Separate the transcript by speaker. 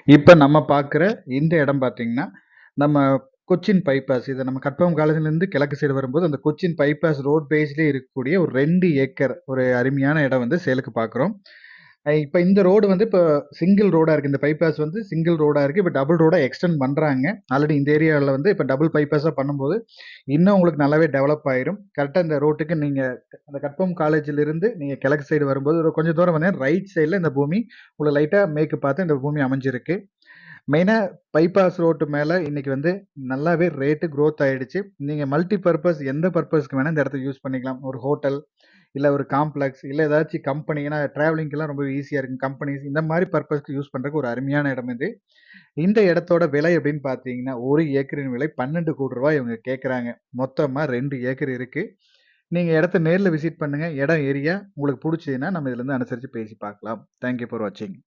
Speaker 1: இப்ப நம்ம பார்க்குற இந்த இடம் பார்த்தீங்கன்னா, நம்ம கொச்சின் பைபாஸ். இத நம்ம கற்பகம் காலேஜ்லேருந்து கிழக்கு சைடு வரும்போது, அந்த கொச்சின் பைபாஸ் ரோட் பேஸ்லயே இருக்கக்கூடிய ஒரு 2 ஏக்கர் ஒரு அருமையான இடம் வந்து சேலுக்கு பார்க்குறோம். இப்ப இந்த ரோடு வந்து இப்ப சிங்கிள் ரோடா இருக்கு. இந்த பைபாஸ் வந்து சிங்கிள் ரோடா இருக்கு. இப்ப டபுள் ரோடா எக்ஸ்டெண்ட் பண்றாங்க. ஆல்ரெடி இந்த ஏரியால வந்து இப்ப டபுள் பைபாஸா பண்ணும்போது, இன்னும் உங்களுக்கு நல்லாவே டெவலப் ஆயிரும். கரெக்ட்டா இந்த ரோட்டுக்கு நீங்க அந்த கற்பகம் காலேஜ்லிருந்து நீங்க கிழக்கு சைடு வரும்போது, ஒரு கொஞ்சம் தூரம் வந்தீங்கன்னா, ரைட் சைடுல இந்த பூமி உங்களுக்கு லைட்டா மேற்கு பார்த்து இந்த பூமி அமைஞ்சிருக்கு. மெயினா பைபாஸ் ரோட்டு மேல இன்னைக்கு வந்து நல்லாவே ரேட்டு குரோத் ஆயிடுச்சு. நீங்க மல்டி பர்ப்பஸ் எந்த பர்ப்பஸ்க்கு வேணா இந்த இடத்த யூஸ் பண்ணிக்கலாம். ஒரு ஹோட்டல், இல்ல ஒரு காம்ப்ளக்ஸ், இல்ல ஏதாச்சும் கம்பெனி. ஏன்னா டிராவலிங்க்கெல்லாம் ரொம்ப ஈஸியா இருக்கும். கம்பெனிஸ் இந்த மாரி பர்ப்பஸ்க்கு யூஸ் பண்றதுக்கு ஒரு அருமையான இடம் இது. இந்த இடத்தோட விலை அப்படின்னு பார்த்தீங்கன்னா, 1 ஏக்கரின் விலை ரூ. 12,00,00,000 இவங்க கேட்கறாங்க. மொத்தமா 2 ஏக்கர் இருக்கு. நீங்க இடத்த நேர்ல விசிட் பண்ணுங்க. இடம், ஏரியா உங்களுக்கு புடிச்சதுன்னா நம்ம இதுலருந்து அனுசரிச்சு பேசி பார்க்கலாம். தேங்க் யூ ஃபார் வாட்சிங்.